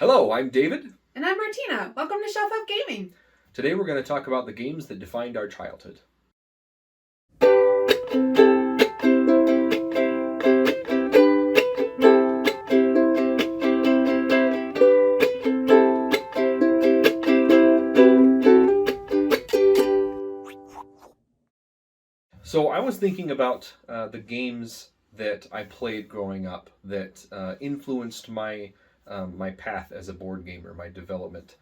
Hello, I'm David. And I'm Martina. Welcome to Shelf Up Gaming. Today we're going to talk about the games that defined our childhood. So I was thinking about the games that I played growing up that influenced my my path as a board gamer, my development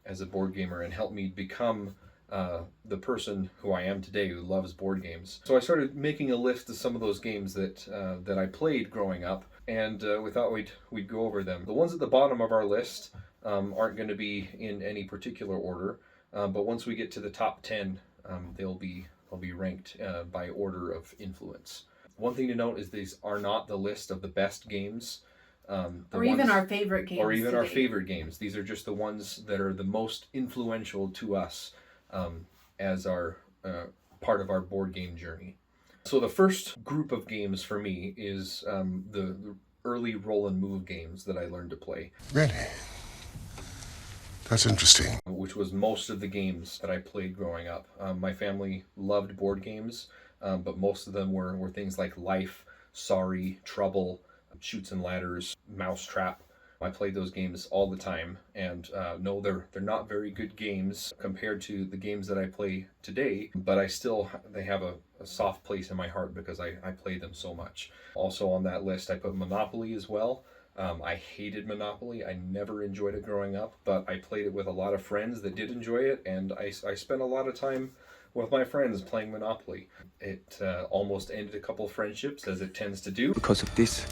as a board gamer, and helped me become the person who I am today, who loves board games. So I started making a list of some of those games that that I played growing up, and we thought we'd go over them. The ones at the bottom of our list aren't going to be in any particular order, but once we get to the top 10, they'll be ranked by order of influence. One thing to note is these are not the list of the best games. Even our favorite games. Or even our favorite games. These are just the ones that are the most influential to us as our part of our board game journey. So the first group of games for me is the early roll and move games that I learned to play. Really? That's interesting. Which was most of the games that I played growing up. My family loved board games, but most of them were things like Life, Sorry, Trouble, Chutes and Ladders, Mousetrap. I played those games all the time, and no, they're not very good games compared to the games that I play today, but they have a soft place in my heart because I play them so much. Also on that list, I put Monopoly as well. I hated Monopoly. I never enjoyed it growing up, but I played it with a lot of friends that did enjoy it, and I spent a lot of time with my friends playing Monopoly. It almost ended a couple friendships, as it tends to do. Because of this,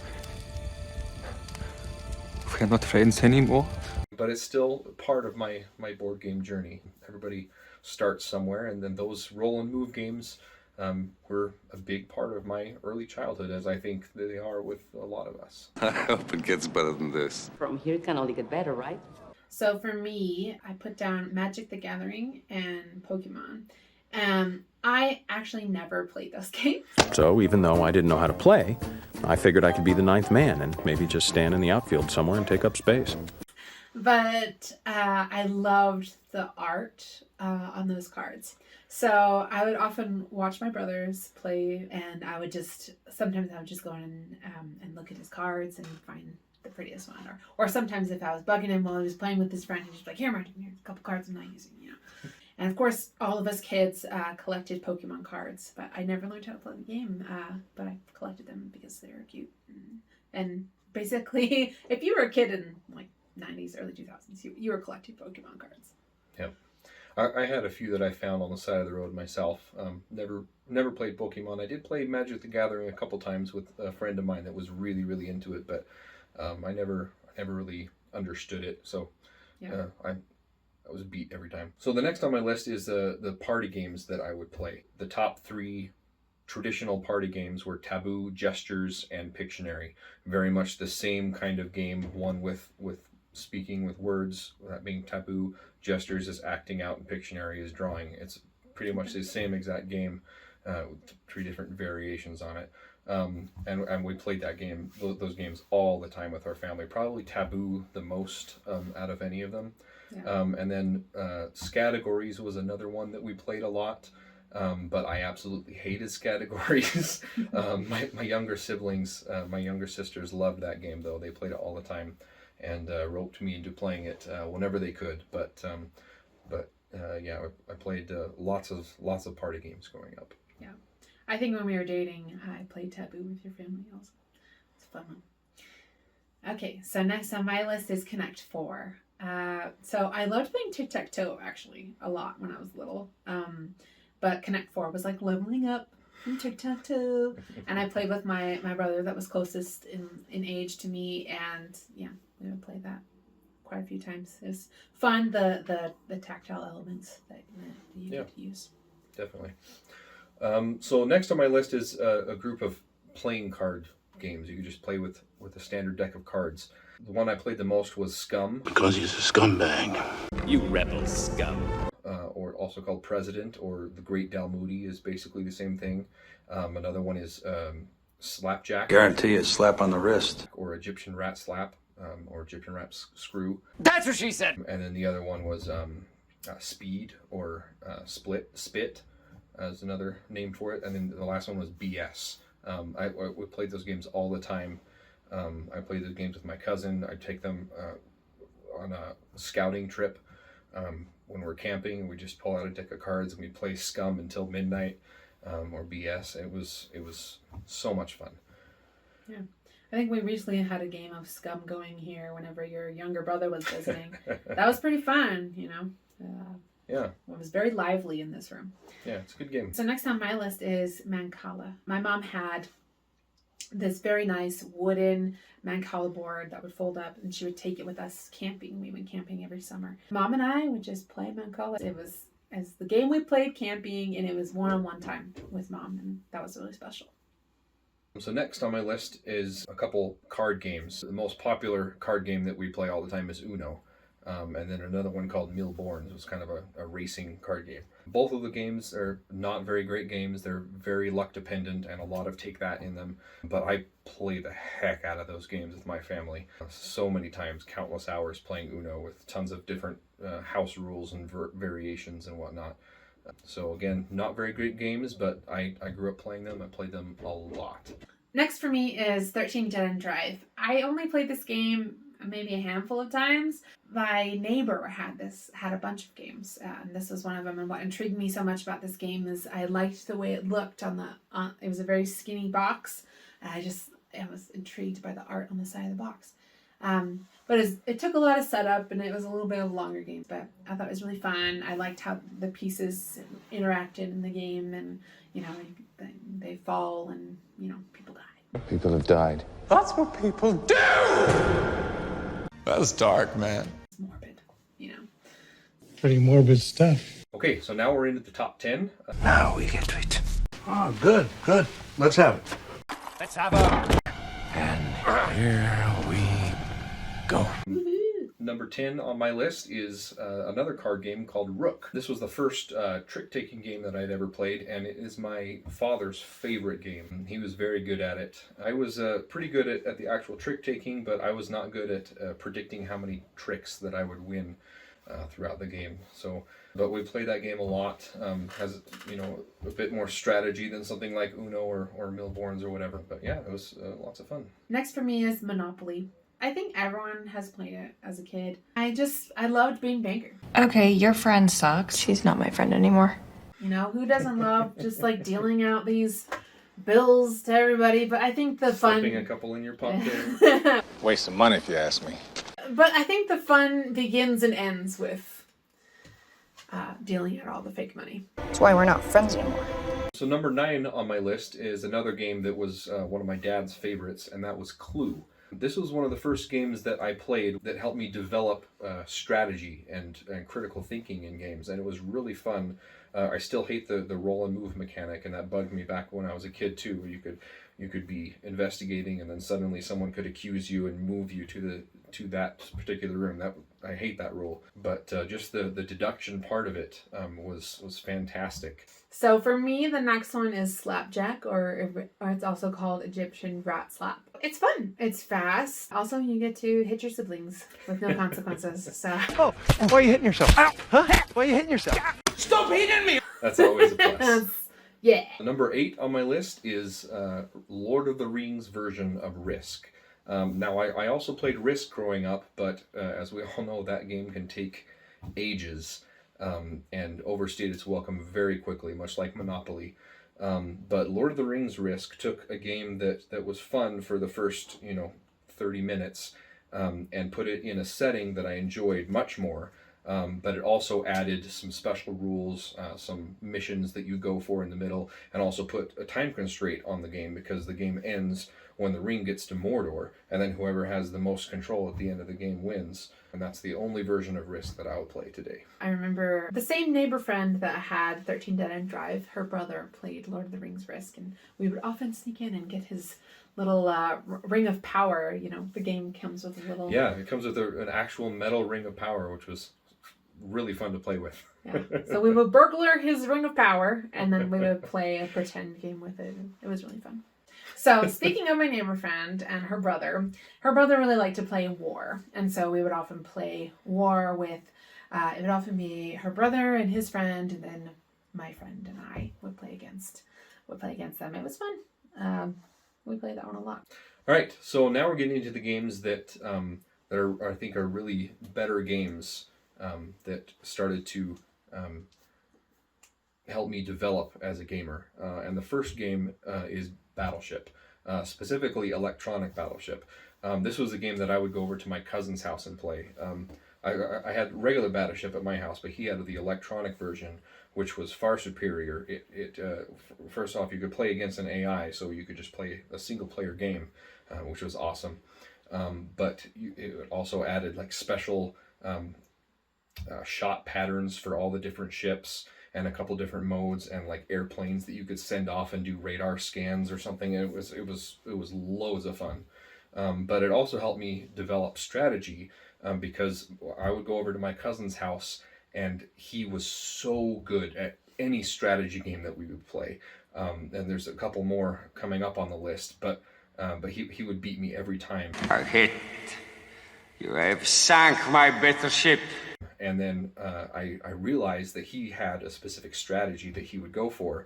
we're not friends anymore. But it's still part of my board game journey. Everybody starts somewhere, and then those roll and move games were a big part of my early childhood, as I think they are with a lot of us. I hope it gets better than this. From here it can only get better, right? So for me, I put down Magic the Gathering and Pokemon. I actually never played those games. So even though I didn't know how to play, I figured I could be the ninth man and maybe just stand in the outfield somewhere and take up space. But I loved the art on those cards. So I would often watch my brothers play, and sometimes I would just go in and look at his cards and find the prettiest one. Or sometimes if I was bugging him while he was playing with his friend, he'd just be like, here, Martin, here's a couple cards I'm not using, And of course, all of us kids collected Pokemon cards, but I never learned how to play the game, but I collected them because they were cute. And basically, if you were a kid in like 90s, early 2000s, you were collecting Pokemon cards. Yep. I had a few that I found on the side of the road myself. Never played Pokemon. I did play Magic the Gathering a couple times with a friend of mine that was really, really into it, but I never really understood it. So Yeah. I was beat every time. So the next on my list is the party games that I would play. The top 3 traditional party games were Taboo, Gestures, and Pictionary. Very much the same kind of game, one with speaking with words, that being Taboo, Gestures is acting out, and Pictionary is drawing. It's pretty much the same exact game with 3 different variations on it. And we played those games all the time with our family. Probably Taboo the most out of any of them. Yeah. And then Scattergories was another one that we played a lot, but I absolutely hated Scattergories. My younger siblings, my younger sisters loved that game, though. They played it all the time and roped me into playing it whenever they could. But yeah, I played lots of party games growing up. Yeah. I think when we were dating, I played Taboo with your family also. It's a fun one. Okay, so next on my list is Connect 4. So I loved playing tic-tac-toe actually a lot when I was little. But Connect 4 was like leveling up in tic-tac-toe. And I played with my brother that was closest in age to me, and yeah, we would play that quite a few times. It was fun, the tactile elements that you get to use. Definitely. So next on my list is a group of playing card games. You can just play with a standard deck of cards. The one I played the most was Scum. Because he's a scumbag. You rebel scum. Or also called President, or The Great Dalmoody is basically the same thing. Another one is Slapjack. Guarantee a slap on the wrist. Or Egyptian Rat Slap. or Egyptian rap screw. That's what she said! And then the other one was speed or spit as another name for it. And then the last one was BS. We played those games all the time. I played those games with my cousin. I'd take them on a scouting trip when we're camping, and we just pull out a deck of cards and we play Scum until midnight, or BS. It was so much fun. Yeah. I think we recently had a game of Scum going here whenever your younger brother was visiting. That was pretty fun, you know. Yeah. It was very lively in this room. Yeah, it's a good game. So next on my list is Mancala. My mom had this very nice wooden Mancala board that would fold up, and she would take it with us camping. We went camping every summer. Mom and I would just play Mancala. It was as the game we played camping, and it was one-on-one time with Mom, and that was really special. So next on my list is a couple card games. The most popular card game that we play all the time is Uno. And then another one called Mille Bornes. It was kind of a racing card game. Both of the games are not very great games. They're very luck dependent and a lot of take that in them. But I play the heck out of those games with my family. So many times, countless hours playing Uno with tons of different house rules and variations and whatnot. So again, not very great games, but I grew up playing them. I played them a lot. Next for me is 13 Dead End Drive. I only played this game maybe a handful of times. My neighbor had a bunch of games, and this was one of them. And what intrigued me so much about this game is I liked the way it looked it was a very skinny box. I was intrigued by the art on the side of the box. But it took a lot of setup, and it was a little bit of a longer game, but I thought it was really fun. I liked how the pieces interacted in the game, and, you know, they fall and, you know, people die. People have died. That's what people do! That's dark, man. It's morbid, you know. Pretty morbid stuff. Okay, so now we're into the top 10. Now we get to it. Oh, good. Let's have it. Let's have a... And here we go. Number 10 on my list is another card game called Rook. This was the first trick-taking game that I'd ever played, and it is my father's favorite game. He was very good at it. I was pretty good at the actual trick-taking, but I was not good at predicting how many tricks that I would win throughout the game. But we played that game a lot. Has, you know, a bit more strategy than something like Uno or Mille Bornes or whatever. But yeah, it was lots of fun. Next for me is Monopoly. I think everyone has played it as a kid. I loved being banker. Okay, your friend sucks. She's not my friend anymore. You know, who doesn't love just like dealing out these bills to everybody? But I think the fun... Slipping a couple in your pocket. Waste of money if you ask me. But I think the fun begins and ends with dealing out all the fake money. That's why we're not friends anymore. So number 9 on my list is another game that was one of my dad's favorites, and that was Clue. This was one of the first games that I played that helped me develop strategy and critical thinking in games, and it was really fun. I still hate the roll and move mechanic, and that bugged me back when I was a kid too, where you could be investigating and then suddenly someone could accuse you and move you to that particular room. I hate that rule, but just the deduction part of it was fantastic. So for me, the next one is Slapjack, or it's also called Egyptian Rat Slap. It's fun. It's fast. Also, you get to hit your siblings with no consequences. So. Oh, why are you hitting yourself? Ow! Huh? Why are you hitting yourself? Stop hitting me! That's always a plus. Yeah. Number 8 on my list is Lord of the Rings version of Risk. Now, I also played Risk growing up, but as we all know, that game can take ages and overstayed its welcome very quickly, much like Monopoly. But Lord of the Rings Risk took a game that was fun for the first 30 minutes and put it in a setting that I enjoyed much more. But it also added some special rules, some missions that you go for in the middle, and also put a time constraint on the game, because the game ends when the ring gets to Mordor, and then whoever has the most control at the end of the game wins. And that's the only version of Risk that I will play today. I remember the same neighbor friend that had 13 Dead End Drive, her brother played Lord of the Rings Risk, and we would often sneak in and get his little ring of power. You know, the game comes with a little... Yeah, it comes with an actual metal ring of power, which was really fun to play with. Yeah. So we would burglar his ring of power, and then we would play a pretend game with it. It was really fun. So speaking of my neighbor friend and her brother really liked to play War. And so we would often play War with, it would often be her brother and his friend, and then my friend and I would play against them. It was fun. We played that one a lot. All right, so now we're getting into the games that are I think are really better games that started to help me develop as a gamer. And the first game is Battleship, specifically electronic Battleship. This was a game that I would go over to my cousin's house and play. I had regular Battleship at my house, but he had the electronic version, which was far superior. First off, you could play against an AI, so you could just play a single player game, which was awesome. But it also added like special shot patterns for all the different ships, and a couple different modes, and like airplanes that you could send off and do radar scans or something. It was loads of fun. But it also helped me develop strategy, because I would go over to my cousin's house and he was so good at any strategy game that we would play. And there's a couple more coming up on the list, but he would beat me every time. A hit. You have sunk my battleship. And then I realized that he had a specific strategy that he would go for,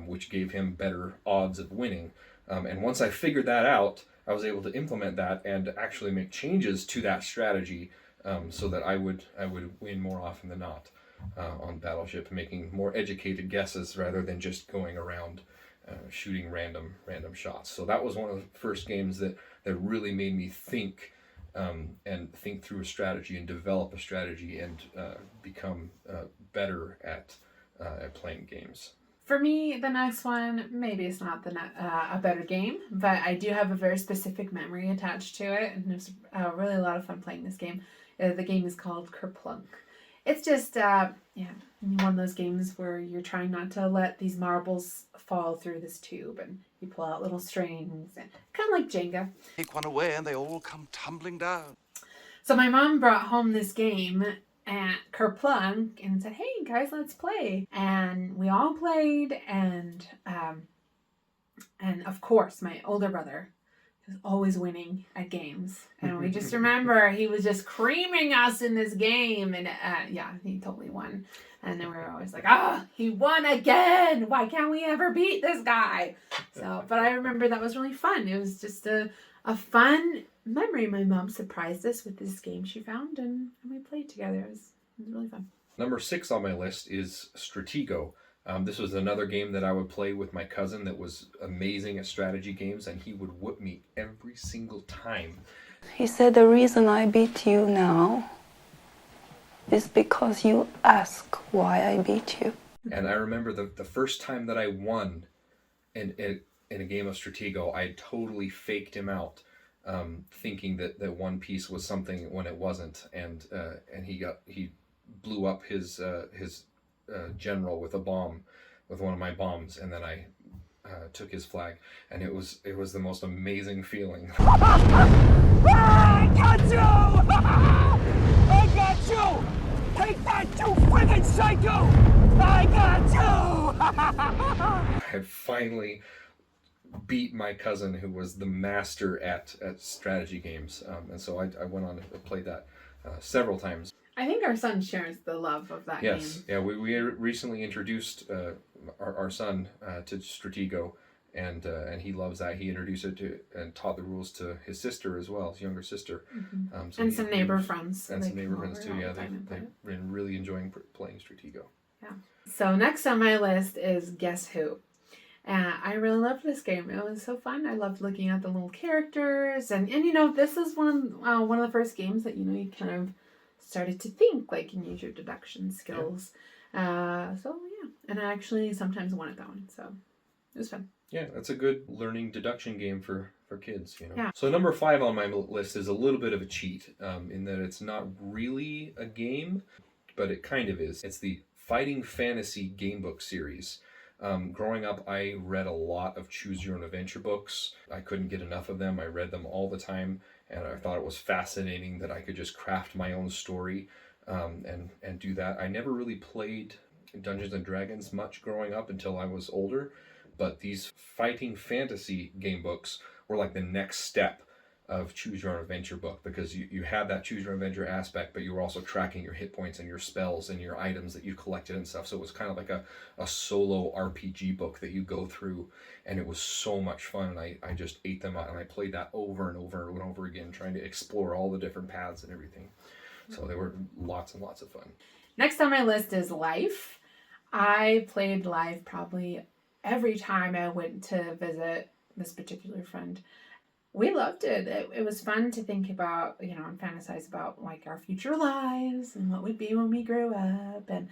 which gave him better odds of winning. And once I figured that out, I was able to implement that and actually make changes to that strategy, so that I would win more often than not on Battleship, making more educated guesses rather than just going around shooting random shots. So that was one of the first games that really made me think. And think through a strategy and develop a strategy and become better at playing games. For me, the next one, maybe it's not a better game, but I do have a very specific memory attached to it, and it was really a lot of fun playing this game. The game is called Kerplunk. It's just, one of those games where you're trying not to let these marbles fall through this tube, and you pull out little strings, and kind of like Jenga. Take one away and they all come tumbling down. So my mom brought home this game at Kerplunk and said, "Hey guys, let's play." And we all played, and of course my older brother was always winning at games, and we just remember he was just creaming us in this game, and he totally won. And then we were always like, he won again. Why can't we ever beat this guy? So, but I remember that was really fun. It was just a fun memory. My mom surprised us with this game she found, and we played together. It was really fun. Number 6 on my list is Stratego. This was another game that I would play with my cousin that was amazing at strategy games, and he would whoop me every single time. He said the reason I beat you now is because you ask why I beat you. And I remember the first time that I won in a game of Stratego, I totally faked him out, thinking that one piece was something when it wasn't, and he blew up his general with one of my bombs, and then I took his flag, and it was the most amazing feeling. I got you! I got you! Take that, you friggin' psycho! I got you! I had finally beat my cousin, who was the master at strategy games, and so I went on and played that several times. I think our son shares the love of that game. Yes, yeah, we recently introduced our son to Stratego, and he loves that. He introduced it to and taught the rules to his sister as well, his younger sister. Mm-hmm. So and some neighbor friends. And some neighbor friends too, yeah. They've been really enjoying playing Stratego. Yeah. So next on my list is Guess Who. I really loved this game. It was so fun. I loved looking at the little characters, and this is one of the first games that you kind of started to think, like, and use your deduction skills. Yeah. And I actually sometimes won at that one, so it was fun. Yeah, that's a good learning deduction game for kids, Yeah. So number 5 on my list is a little bit of a cheat, in that it's not really a game, but it kind of is. It's the Fighting Fantasy Gamebook series. Growing up, I read a lot of Choose Your Own Adventure books. I couldn't get enough of them. I read them all the time, and I thought it was fascinating that I could just craft my own story and do that. I never really played Dungeons and Dragons much growing up until I was older, but these fighting fantasy game books were like the next step of choose your own adventure book, because you had that choose your own adventure aspect, but you were also tracking your hit points and your spells and your items that you collected and stuff. So it was kind of like a solo RPG book that you go through, and it was so much fun. And I just ate them up, and I played that over and over and over again, trying to explore all the different paths and everything. So they were lots and lots of fun. Next on my list is Life. I played Life probably every time I went to visit this particular friend. We loved it. It was fun to think about, and fantasize about like our future lives and what we'd be when we grew up. And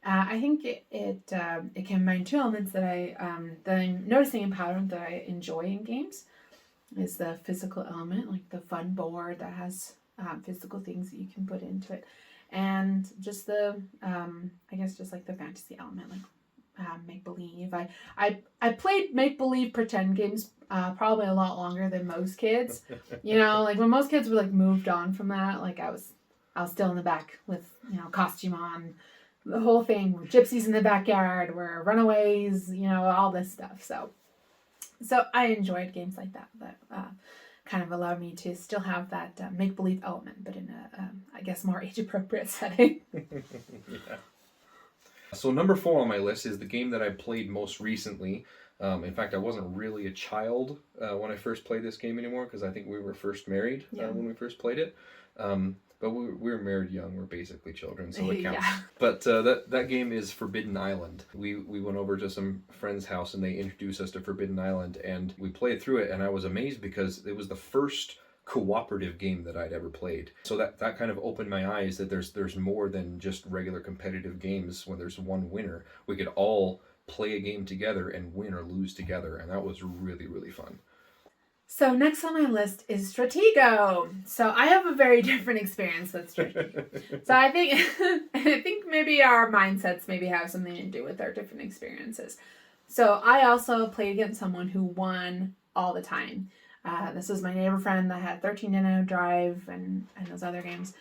I think it combined two elements that I'm noticing in pattern that I enjoy in games. Is the physical element, like the fun board that has physical things that you can put into it, and just the I guess just like the fantasy element, like make believe. I played make believe pretend games probably a lot longer than most kids. Like when most kids were like moved on from that, like I was still in the back with costume on, the whole thing. We're gypsies in the backyard, we're runaways, all this stuff. So I enjoyed games like that kind of allowed me to still have that make believe element, but in a I guess more age appropriate setting. Yeah. So number 4 on my list is the game that I played most recently. In fact, I wasn't really a child when I first played this game anymore, because I think we were first married when we first played it. But we were married young. We're basically children, so it counts. Yeah. But that game is Forbidden Island. We went over to some friend's house, and they introduced us to Forbidden Island, and we played through it, and I was amazed because it was the first cooperative game that I'd ever played. So that kind of opened my eyes that there's more than just regular competitive games when there's one winner. We could all play a game together and win or lose together, and that was really, really fun. So next on my list is Stratego. So I have a very different experience with Stratego. So I think maybe our mindsets maybe have something to do with our different experiences. So I also played against someone who won all the time. This was my neighbor friend that had 13 Nintendo Drive and those other games.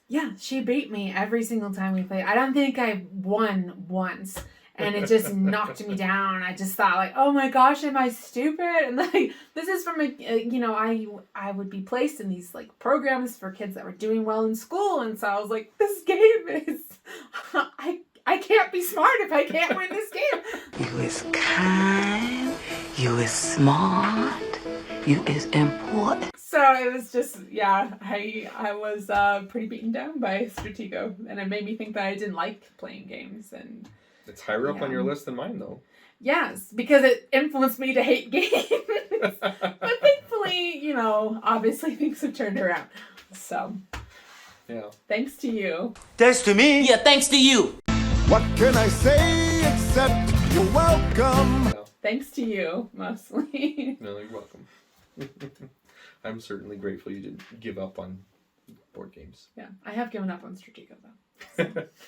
Yeah, she beat me every single time we played. I don't think I won once. And it just knocked me down. I just thought like, oh my gosh, am I stupid? And like, this is from I would be placed in these like programs for kids that were doing well in school. And so I was like, this game is, I can't be smart if I can't win this game. You is kind, you is smart, you is important. So it was just, I was pretty beaten down by Stratego. And it made me think that I didn't like playing games. And it's higher up on your list than mine, though. Yes, because it influenced me to hate games. But thankfully, obviously things have turned around. So, yeah. Thanks to you. Thanks to me? Yeah, thanks to you. What can I say except you're welcome? Yeah. Thanks to you, mostly. No, you're welcome. I'm certainly grateful you didn't give up on board games. Yeah, I have given up on Stratego, though.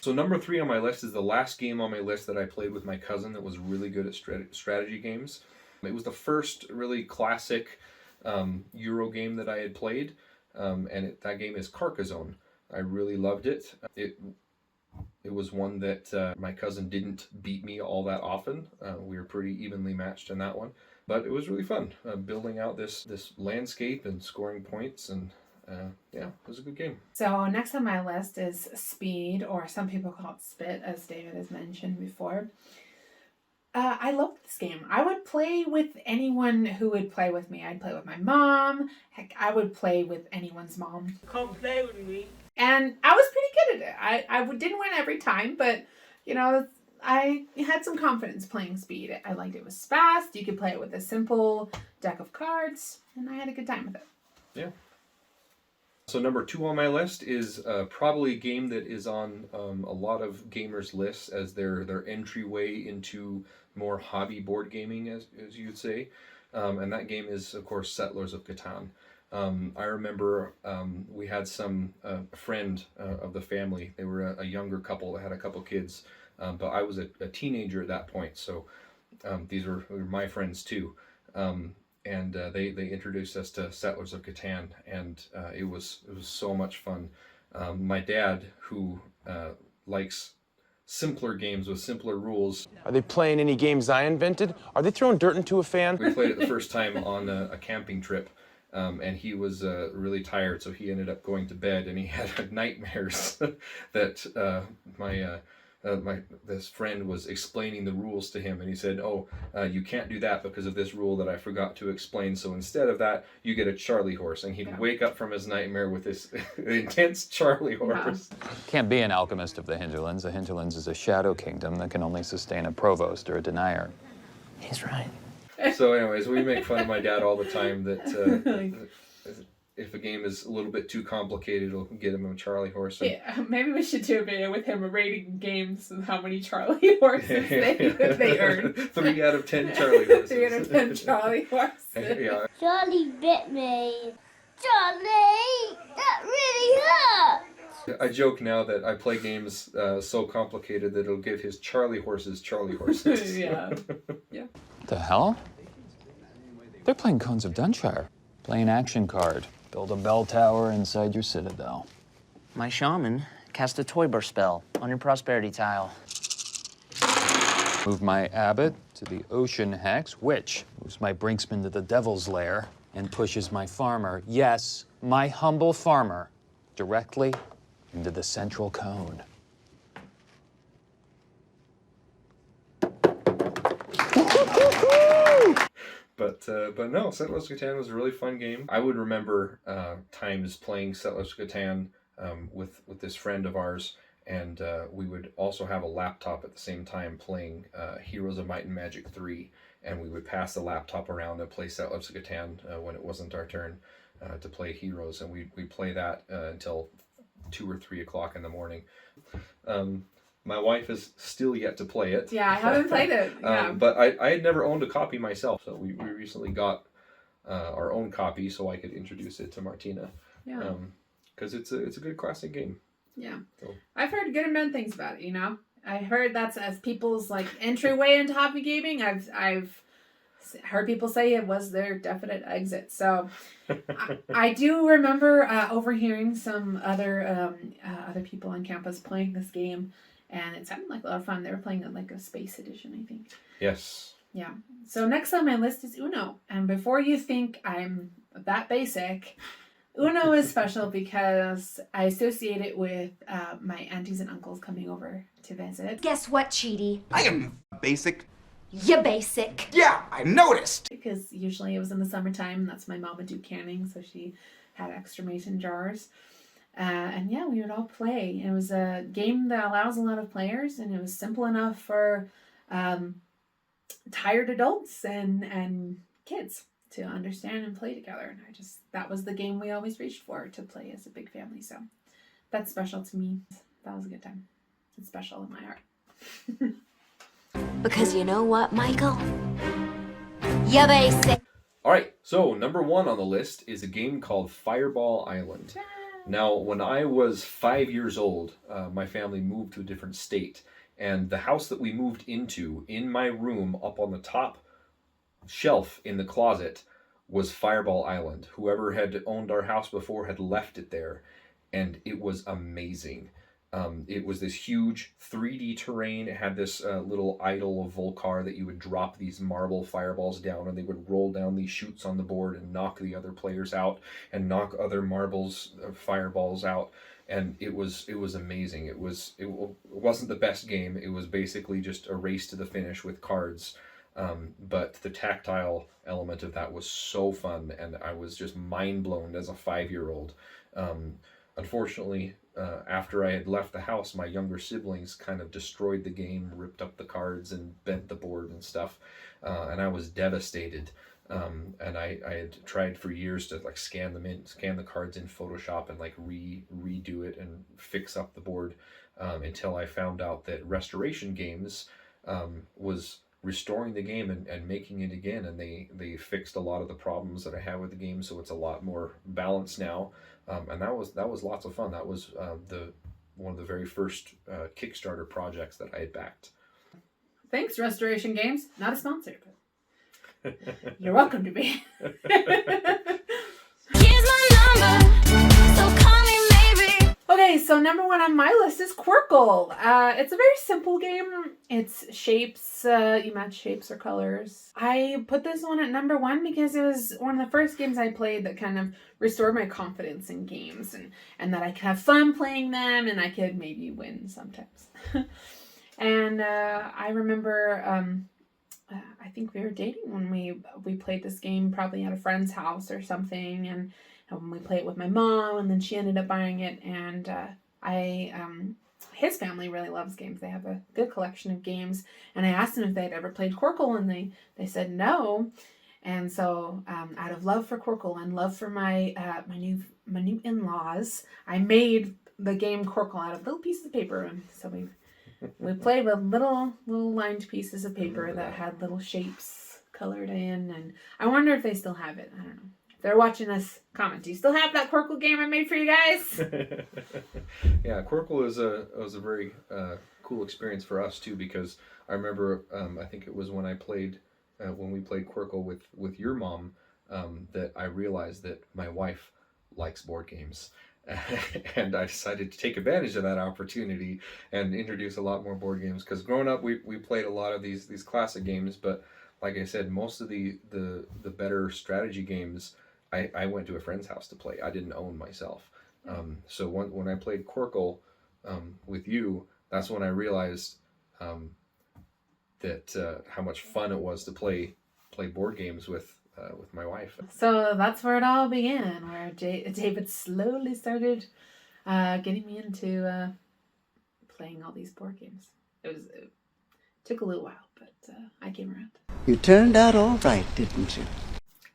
So number 3 on my list is the last game on my list that I played with my cousin that was really good at strategy games. It was the first really classic Euro game that I had played, and that game is Carcassonne. I really loved it. It was one that my cousin didn't beat me all that often. We were pretty evenly matched in that one, but it was really fun building out this landscape and scoring points, and it was a good game. So next on my list is Speed, or some people call it Spit, as David has mentioned before. I love this game. I would play with anyone who would play with me. I'd play with my mom. Heck, I would play with anyone's mom. Come play with me. And I was pretty good at it. I didn't win every time, but, I had some confidence playing Speed. I liked it was fast. You could play it with a simple deck of cards, and I had a good time with it. Yeah. So number 2 on my list is probably a game that is on a lot of gamers' lists as their entryway into more hobby board gaming, as you'd say. And that game is, of course, Settlers of Catan. I remember we had some friend of the family. They were a younger couple that had a couple kids, but I was a teenager at that point, so these were my friends too. And they introduced us to Settlers of Catan, and it was so much fun. My dad, who likes simpler games with simpler rules. Are they playing any games I invented? Are they throwing dirt into a fan? We played it the first time on a camping trip, and he was really tired, so he ended up going to bed, and he had nightmares that this friend was explaining the rules to him, and he said, "Oh, you can't do that because of this rule that I forgot to explain. So instead of that, you get a Charlie horse." And he'd wake up from his nightmare with this intense Charlie horse. Can't be an alchemist of the hinterlands. The hinterlands is a shadow kingdom that can only sustain a provost or a denier. He's right. So, anyways, we make fun of my dad all the time that if a game is a little bit too complicated, it'll get him a Charlie horse. And... Yeah, maybe we should do a video with him rating games and how many Charlie horses they earn. 3 out of 10 Charlie horses. 3 out of 10 Charlie horses. Yeah. Charlie bit me. Charlie, that really hurt. I joke now that I play games so complicated that it'll give his Charlie horses Charlie horses. Yeah. The hell? They're playing Cones of Dunshire. Play an action card. Build a bell tower inside your citadel. My shaman cast a toy burst spell on your prosperity tile. Move my abbot to the ocean hex, which moves my brinksman to the devil's lair and pushes my farmer, yes, my humble farmer, directly into the central cone. But no, Settlers of Catan was a really fun game. I would remember times playing Settlers of Catan with this friend of ours, and we would also have a laptop at the same time playing Heroes of Might and Magic 3, and we would pass the laptop around and play Settlers of Catan when it wasn't our turn to play Heroes, and we'd play that until 2 or 3 o'clock in the morning. My wife is still yet to play it. Yeah, I haven't played it. Yeah. But I had never owned a copy myself, so we recently got our own copy so I could introduce it to Martina. Yeah. Because it's a good classic game. Yeah. So. I've heard good and bad things about it, you know? I heard that's as people's like entryway into hobby gaming. I've heard people say it was their definite exit. So I do remember overhearing some other people on campus playing this game. And it sounded like a lot of fun. They were playing like a space edition, I think. Yes. Yeah. So next on my list is Uno. And before you think I'm that basic, Uno is special because I associate it with my aunties and uncles coming over to visit. Guess what, Cheaty? I am basic. You're basic. Yeah, I noticed. Because usually it was in the summertime, and that's my mom would do canning, so she had extra mason jars. And yeah, we would all play. It was a game that allows a lot of players, and it was simple enough for tired adults and kids to understand and play together. And that was the game we always reached for to play as a big family. So that's special to me. That was a good time. It's special in my heart. Because you know what, Michael? You're basic. All right, so number 1 on the list is a game called Fireball Island. Now, when I was 5 years old, my family moved to a different state, and the house that we moved into, in my room, up on the top shelf in the closet, was Fireball Island. Whoever had owned our house before had left it there, and it was amazing. It was this huge 3D terrain. It had this little idol of Volcar that you would drop these marble fireballs down, and they would roll down these chutes on the board and knock the other players out and knock other fireballs out. And it was amazing. It wasn't the best game. It was basically just a race to the finish with cards. But the tactile element of that was so fun, and I was just mind blown as a 5-year-old. Unfortunately, after I had left the house, my younger siblings kind of destroyed the game, ripped up the cards, and bent the board and stuff, and I was devastated. And I had tried for years to like scan the cards in Photoshop and like redo it and fix up the board, until I found out that Restoration Games was restoring the game and making it again, and they fixed a lot of the problems that I had with the game, so it's a lot more balanced now. And that was lots of fun. That was one of the very first Kickstarter projects that I had backed. Thanks, Restoration Games. Not a sponsor, but you're welcome to be. Here's my number, so call me maybe. Okay, so number 1 on my list is Quirkle. It's a very simple game. It's shapes. You match shapes or colors. I put this one at number 1 because it was one of the first games I played that kind of restored my confidence in games, and that I could have fun playing them, and I could maybe win sometimes. And I remember, I think we were dating when we played this game, probably at a friend's house or something, and when we played it with my mom, and then she ended up buying it, and his family really loves games. They have a good collection of games, and I asked them if they'd ever played Quirkle, and they said no. And so, out of love for Quirkle and love for my new in-laws, I made the game Quirkle out of little pieces of paper, and so we played with little lined pieces of paper that had little shapes colored in, and I wonder if they still have it. I don't know. If they're watching this, comment. Do you still have that Quirkle game I made for you guys? Yeah, Quirkle was a very cool experience for us too, because I remember I think it was when we played Quirkle with your mom that I realized that my wife likes board games. And I decided to take advantage of that opportunity and introduce a lot more board games, because growing up we played a lot of these classic games, but like I said, most of the better strategy games I went to a friend's house to play. I didn't own myself. So when I played Quirkle with you, that's when I realized that how much fun it was to play board games with my wife. So that's where it all began, where David slowly started getting me into playing all these board games. It took a little while, but I came around. You turned out all right, didn't you?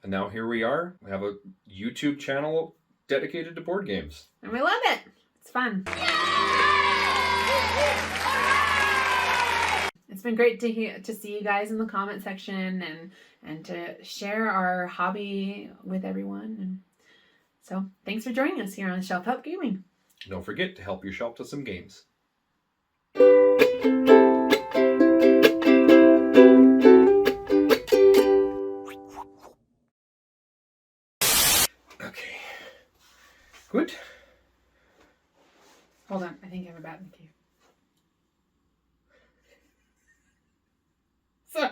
And now here we are. We have a YouTube channel dedicated to board games. And we love it. It's fun. It's been great to see you guys in the comment section and to share our hobby with everyone. And so thanks for joining us here on Shelf Help Gaming. Don't forget to help your shelf to some games. Okay. Good. Hold on, I think I have a bat in the cave. Sorry.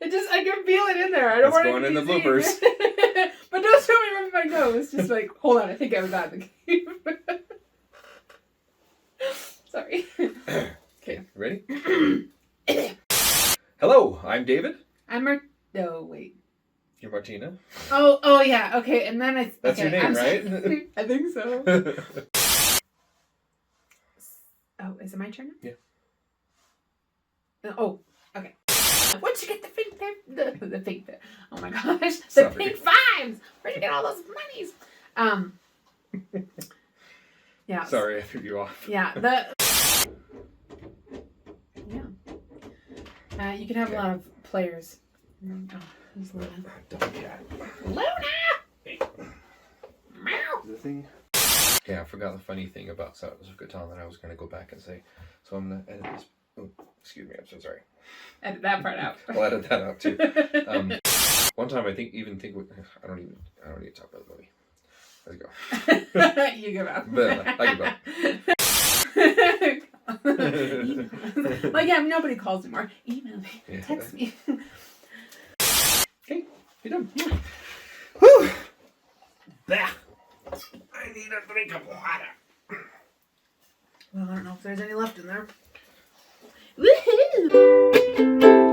I can feel it in there. I don't want it to be going in the bloopers. But don't show me rubbing my nose. Just like, hold on, I think I have a bat in the cave. Sorry. Okay, ready? Hello, I'm David. No, wait. You're Martina. Oh yeah, okay, and then That's your name, right? I think so. Oh, is it my turn now? Yeah. Oh, okay. Where'd you get the pink the pink bit? Oh my gosh, the Sorry. pink fives! Where'd you get all those monies? Yeah. Sorry, I threw you off. Yeah. You can have a lot of players. Oh, who's Luna? Luna! Meow! The thing. Yeah, I forgot the funny thing about Catan that I was going to go back and say. So I'm going to edit this. Oh, excuse me, I'm so sorry. Edit that part out. I'll edit that out too. One time I think I don't even talk about the movie. Let's go. You give up. I give up. Like, yeah, nobody calls anymore. Email me. Yeah. Text me. Okay, you're done. Whew. Bah. I need a drink of water. Well, I don't know if there's any left in there. Woohoo!